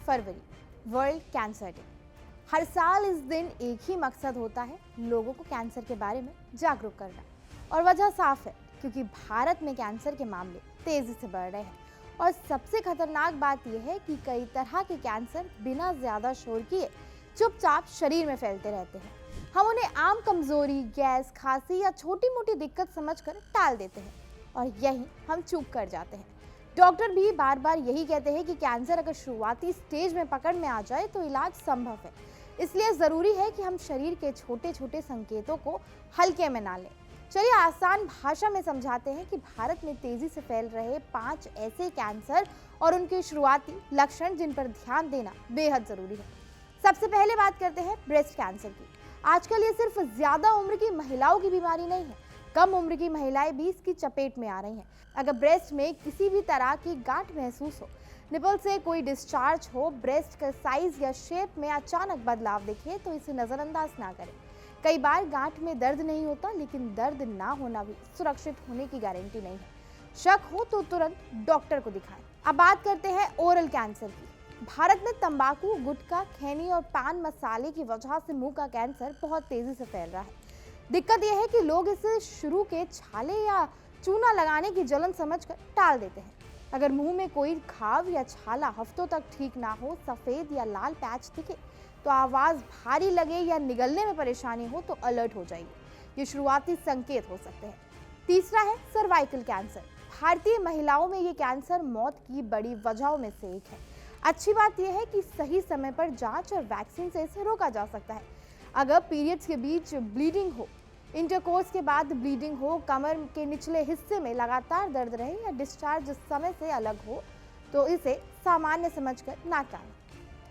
फरवरी, world cancer day. हर साल इस दिन एक ही मकसद होता है, लोगों को कैंसर के बारे में जागरूक करना। और वजह साफ है, क्योंकि भारत में कैंसर के मामले तेजी से बढ़ रहे हैं। और सबसे खतरनाक बात यह है कि कई तरह के कैंसर बिना ज्यादा शोर किए चुपचाप शरीर में फैलते रहते हैं। हम उन्हें आम कमजोरी, गैस, खांसी या छोटी मोटी दिक्कत समझकर टाल देते हैं, और यही हम चूक कर जाते हैं। डॉक्टर भी बार बार यही कहते हैं कि कैंसर अगर शुरुआती स्टेज में पकड़ में आ जाए तो इलाज संभव है। इसलिए जरूरी है कि हम शरीर के छोटे छोटे संकेतों को हल्के में ना लें। चलिए आसान भाषा में समझाते हैं कि भारत में तेजी से फैल रहे 5 ऐसे कैंसर और उनके शुरुआती लक्षण जिन पर ध्यान देना बेहद जरूरी है। सबसे पहले बात करते हैं ब्रेस्ट कैंसर की। आजकल ये सिर्फ ज्यादा उम्र की महिलाओं की बीमारी नहीं है, कम उम्र की महिलाएं भी इसकी चपेट में आ रही हैं। अगर ब्रेस्ट में किसी भी तरह की गांठ महसूस हो, निपल से कोई डिस्चार्ज हो, ब्रेस्ट का साइज या शेप में अचानक बदलाव दिखे, तो इसे नजरअंदाज ना करें। कई बार गांठ में दर्द नहीं होता, लेकिन दर्द ना होना भी सुरक्षित होने की गारंटी नहीं है। शक हो तो तुरंत डॉक्टर को दिखाएं। अब बात करते हैं ओरल कैंसर की। भारत में तंबाकू, गुटखा, खैनी और पान मसाले की वजह से मुंह का कैंसर बहुत तेजी से फैल रहा है। दिक्कत यह है कि लोग इसे शुरू के छाले या चूना लगाने की जलन समझकर टाल देते हैं। अगर मुंह में कोई घाव या छाला हफ्तों तक ठीक ना हो, सफेद या लाल पैच दिखे, तो आवाज भारी लगे या निगलने में परेशानी हो, तो अलर्ट हो जाइए। ये शुरुआती संकेत हो सकते हैं। तीसरा है सर्वाइकल कैंसर। भारतीय महिलाओं में ये कैंसर मौत की बड़ी वजहों में से एक है। अच्छी बात यह है कि सही समय पर जांच और वैक्सीन से इसे रोका जा सकता है। अगर पीरियड्स के बीच ब्लीडिंग हो, इंटरकोर्स के बाद ब्लीडिंग हो, कमर के निचले हिस्से में लगातार दर्द रहे या डिस्चार्ज समय से अलग हो, तो इसे सामान्य समझकर ना टालें।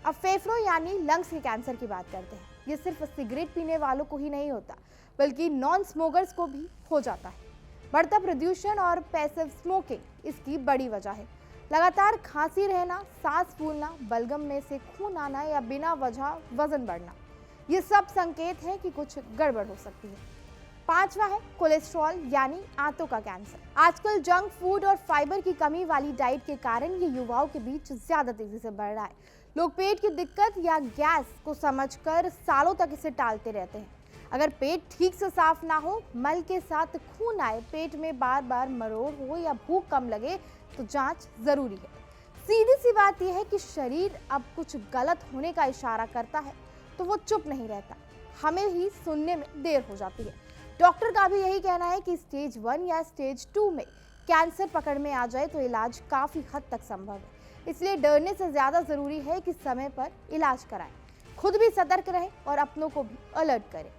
अब फेफड़ों यानी लंग्स के कैंसर की बात करते हैं। ये सिर्फ सिगरेट पीने वालों को ही नहीं होता, बल्कि नॉन स्मोकर्स को भी हो जाता है। बढ़ता प्रदूषण और पैसिव स्मोकिंग इसकी बड़ी वजह है। लगातार खांसी रहना, सांस फूलना, बलगम में से खून आना या बिना वजह वजन बढ़ना, ये सब संकेत हैं कि कुछ गड़बड़ हो सकती है। पांचवा है कोलेस्ट्रॉल यानी आंतों का कैंसर। आजकल जंक फूड और फाइबर की कमी वाली डाइट के कारण ये युवाओं के बीच ज्यादा तेजी से बढ़ रहा है। लोग पेट की दिक्कत या गैस को समझकर सालों तक इसे टालते रहते हैं। अगर पेट ठीक से साफ ना हो, मल के साथ खून आए, पेट में बार बार मरोड़ हो या भूख कम लगे, तो जांच जरूरी है। सीधी सी बात यह है कि शरीर अब कुछ गलत होने का इशारा करता है, तो वो चुप नहीं रहता। हमें ही सुनने में देर हो जाती है। डॉक्टर का भी यही कहना है कि स्टेज 1 या स्टेज 2 में कैंसर पकड़ में आ जाए तो इलाज काफी हद तक संभव है। इसलिए डरने से ज्यादा जरूरी है कि समय पर इलाज कराएं, खुद भी सतर्क रहें और अपनों को भी अलर्ट करें।